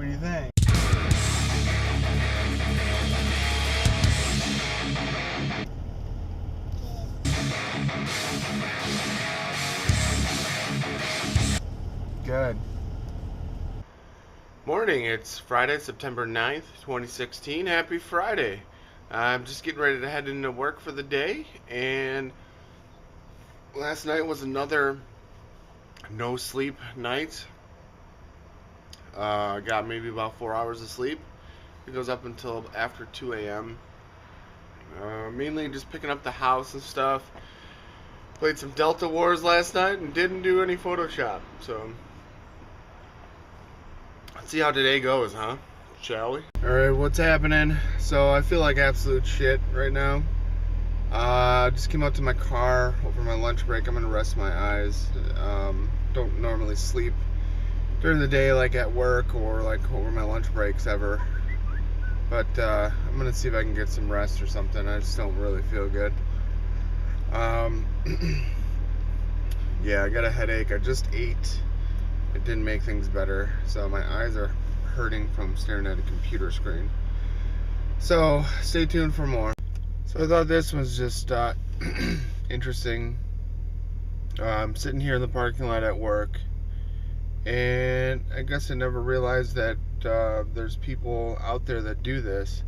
What do you think? Good. Morning, it's Friday, September 9th, 2016. Happy Friday. I'm just getting ready to head into work for the day, and last night was another no sleep night. I got maybe about 4 hours of sleep. It goes up until after 2 a.m. Mainly just picking up the house and stuff. Played some Delta Wars last night and didn't do any Photoshop, so let's see how today goes, huh? Shall we? Alright, what's happening? So I feel like absolute shit right now. Just came out to my car over my lunch break. I'm gonna rest my eyes. Don't normally sleep during the day like at work or like over my lunch breaks ever. But I'm gonna see if I can get some rest or something. I just don't really feel good. Yeah, I got a headache. I just ate. It didn't make things better, so my eyes are hurting from staring at a computer screen. So stay tuned for more. So I thought this was just interesting. I'm sitting here in the parking lot at work, and I guess I never realized that there's people out there that do this,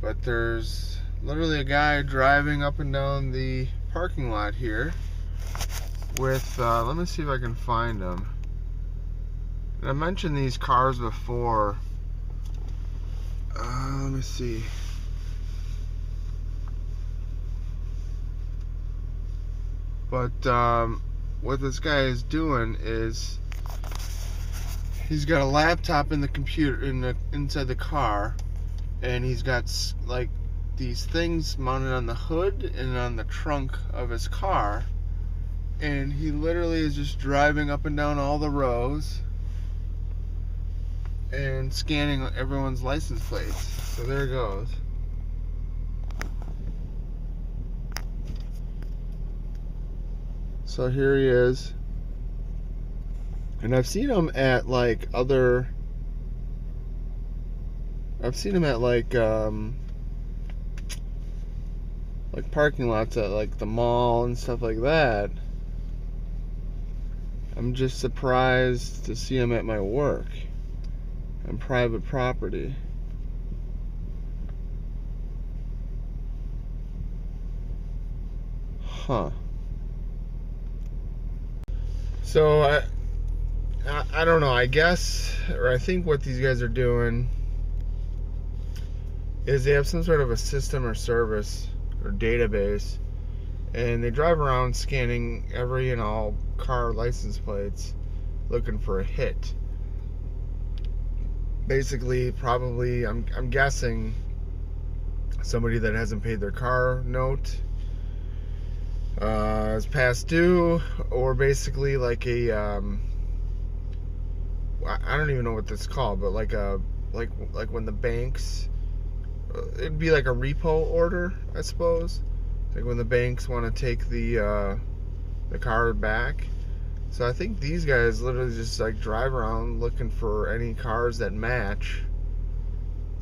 but there's literally a guy driving up and down the parking lot here with let me see if I can find him. And I mentioned these cars before. Let me see. But what this guy is doing is he's got a laptop in the computer inside the car, and he's got like these things mounted on the hood and on the trunk of his car, and he literally is just driving up and down all the rows and scanning everyone's license plates. So there it goes. So here he is. And I've seen him at like parking lots at like the mall and stuff like that. I'm just surprised to see him at my work on private property. Huh. So I don't know, I guess, or I think what these guys are doing is they have some sort of a system or service or database, and they drive around scanning every and all car license plates looking for a hit. Basically, probably, I'm guessing somebody that hasn't paid their car note is past due, or basically like a I don't even know what this is called, but like when the banks, it'd be like a repo order, I suppose. Like when the banks want to take the car back. So I think these guys literally just like drive around looking for any cars that match,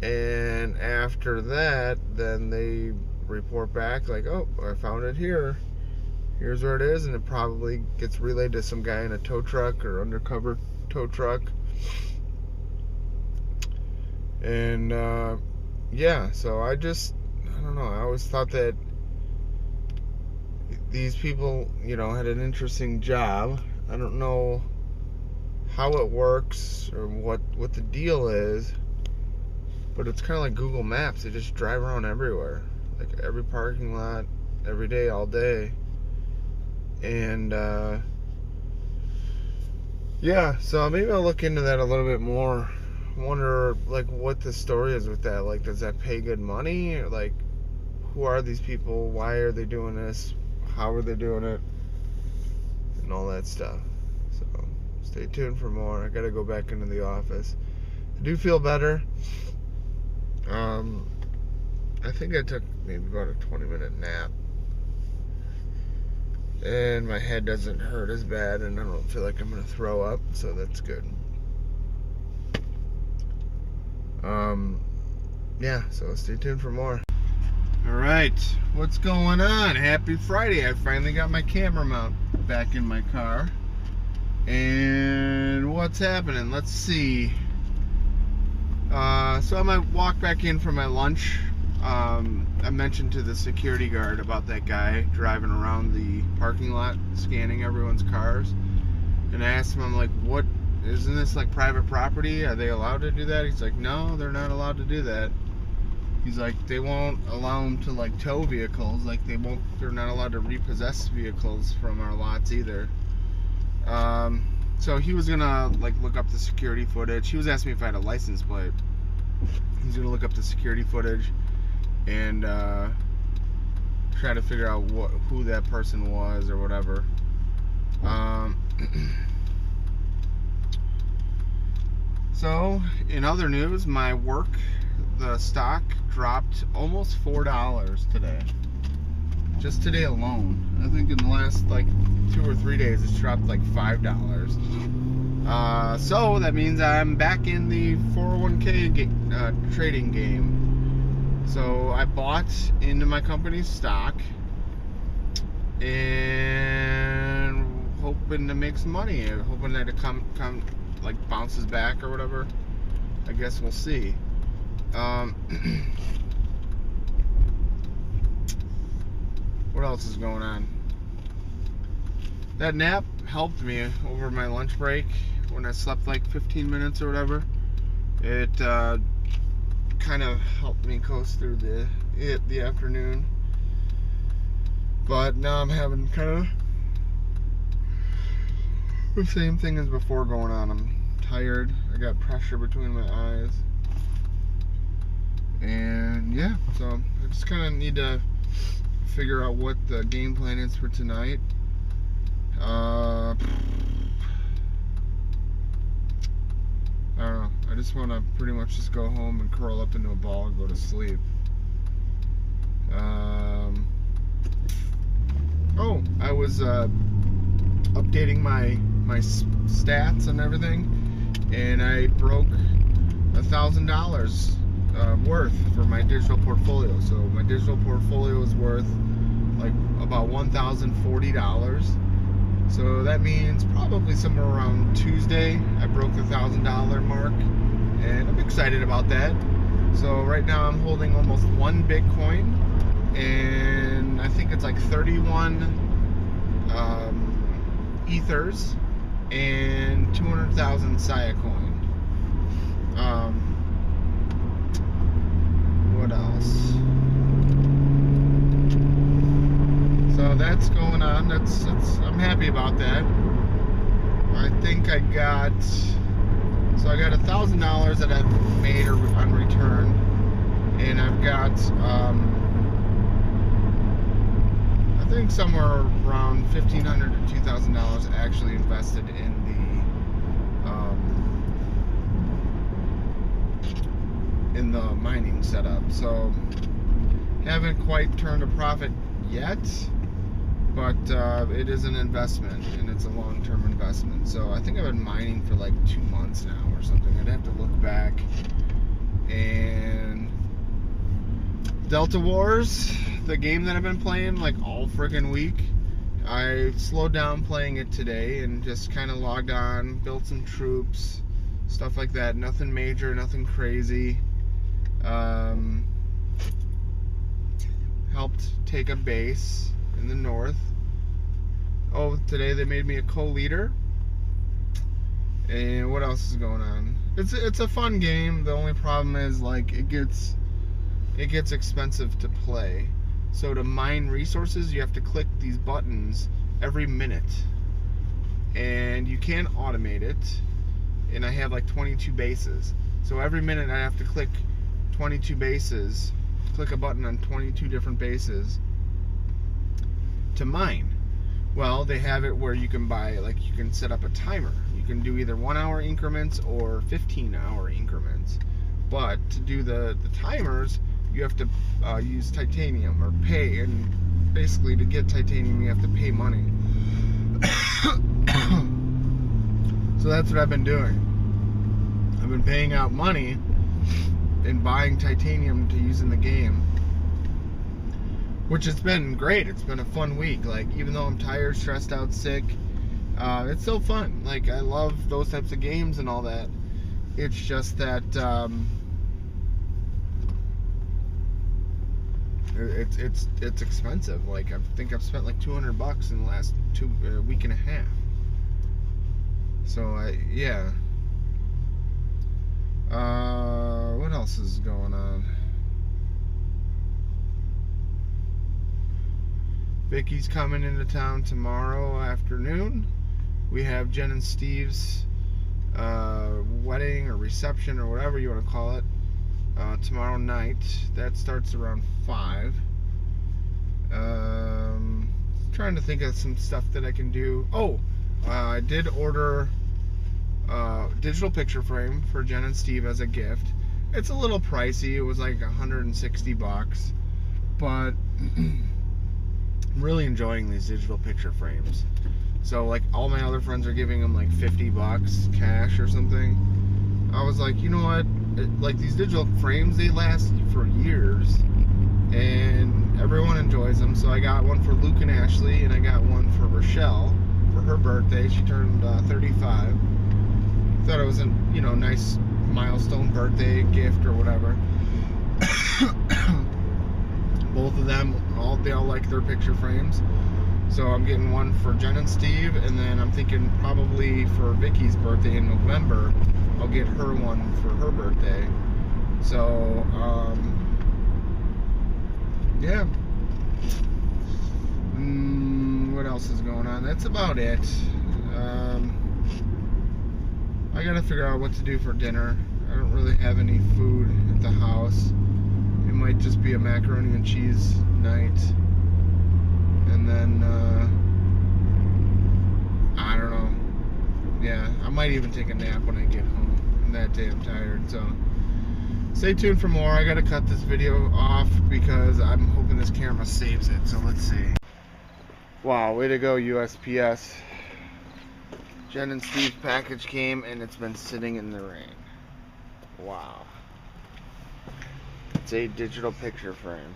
and after that, then they report back like, oh, I found it here. Here's where it is, and it probably gets relayed to some guy in a tow truck or undercover tow truck. And yeah, so I don't know, I always thought that these people, you know, had an interesting job. I don't know how it works or what the deal is, but it's kind of like Google Maps. They just drive around everywhere, like every parking lot, every day, all day. And yeah, so maybe I'll look into that a little bit more. Wonder like what the story is with that. Like, does that pay good money? Or, like, who are these people? Why are they doing this? How are they doing it? And all that stuff. So stay tuned for more. I gotta go back into the office. I do feel better. I think I took maybe about a 20-minute nap, and my head doesn't hurt as bad, and I don't feel like I'm gonna throw up, so that's good. Yeah, so stay tuned for more. Alright, what's going on? Happy Friday. I finally got my camera mount back in my car. And what's happening? Let's see. So I might walk back in for my lunch. I mentioned to the security guard about that guy driving around the parking lot scanning everyone's cars. And I asked him, I'm like, what? Isn't this like private property? Are they allowed to do that? He's like, no, they're not allowed to do that. He's like, they won't allow them to like tow vehicles. Like they're not allowed to repossess vehicles from our lots either. So he was gonna like look up the security footage. He was asking me if I had a license plate. He's gonna look up the security footage and try to figure out who that person was or whatever. So, in other news, my work, the stock dropped almost $4 today. Just today alone. I think in the last like 2 or 3 days, it's dropped like $5. So that means I'm back in the 401k trading game. So I bought into my company's stock and hoping to make some money. Hoping that it come like bounces back or whatever. I guess we'll see. What else is going on? That nap helped me over my lunch break when I slept like 15 minutes or whatever. It kind of helped me coast through the afternoon. But now I'm having kind of the same thing as before going on. I'm tired. I got pressure between my eyes. And yeah, so I just kind of need to figure out what the game plan is for tonight. I don't know. I just want to pretty much just go home and curl up into a ball and go to sleep. Oh, I was updating my stats and everything, and I broke $1,000 worth for my digital portfolio. So my digital portfolio is worth like about $1,040. So that means probably somewhere around Tuesday I broke the $1,000 mark, and I'm excited about that. So right now I'm holding almost 1 Bitcoin, and I think it's like 31 Ethers and 200,000 Sia coin. What else? So that's going on. I'm happy about that. I think I got $1,000 that I've made on return, and I've got I think somewhere around $1,500 to $2,000 actually invested in the mining setup. So haven't quite turned a profit yet, but it is an investment, and it's a long-term investment. So I think I've been mining for like 2 months now or something. I'd have to look back. And Delta Wars, the game that I've been playing like all friggin' week, I slowed down playing it today and just kind of logged on, built some troops, stuff like that. Nothing major, nothing crazy. Helped take a base in the north. Oh, today they made me a co-leader. And what else is going on? It's a fun game. The only problem is like it gets expensive to play. So to mine resources, you have to click these buttons every minute, and you can't automate it. And I have like 22 bases, so every minute I have to click 22 bases, click a button on 22 different bases to mine. Well, they have it where you can you can set up a timer. You can do either 1 hour increments or 15-hour increments. But to do the timers, you have to use titanium or pay, and basically to get titanium you have to pay money. So that's what I've been doing. I've been paying out money in buying titanium to use in the game, which has been great. It's been a fun week. Like, even though I'm tired, stressed out, sick, it's still fun. Like, I love those types of games and all that. It's just that it's expensive. Like, I think I've spent like $200 in the last week and a half. So yeah. What else is going on? Vicky's coming into town tomorrow afternoon. We have Jen and Steve's wedding or reception or whatever you want to call it tomorrow night. That starts around 5. Trying to think of some stuff that I can do. I did order digital picture frame for Jen and Steve as a gift. It's a little pricey. It was like $160, but I'm really enjoying these digital picture frames. So, like, all my other friends are giving them like $50 cash or something. I was like, you know what? Like, these digital frames, they last for years, and everyone enjoys them. So I got one for Luke and Ashley, and I got one for Rochelle for her birthday. She turned 35. Thought it was a nice milestone birthday gift or whatever. Both of them, they all like their picture frames. So I'm getting one for Jen and Steve, and then I'm thinking probably for Vicky's birthday in November, I'll get her one for her birthday. So, yeah. What else is going on? That's about it. I gotta figure out what to do for dinner. I don't really have any food at the house. It might just be a macaroni and cheese night. And then, I don't know. Yeah, I might even take a nap when I get home. I'm that damn tired, so stay tuned for more. I gotta cut this video off because I'm hoping this camera saves it, so let's see. Wow, way to go, USPS. Jen and Steve's package came and it's been sitting in the rain. Wow. It's a digital picture frame.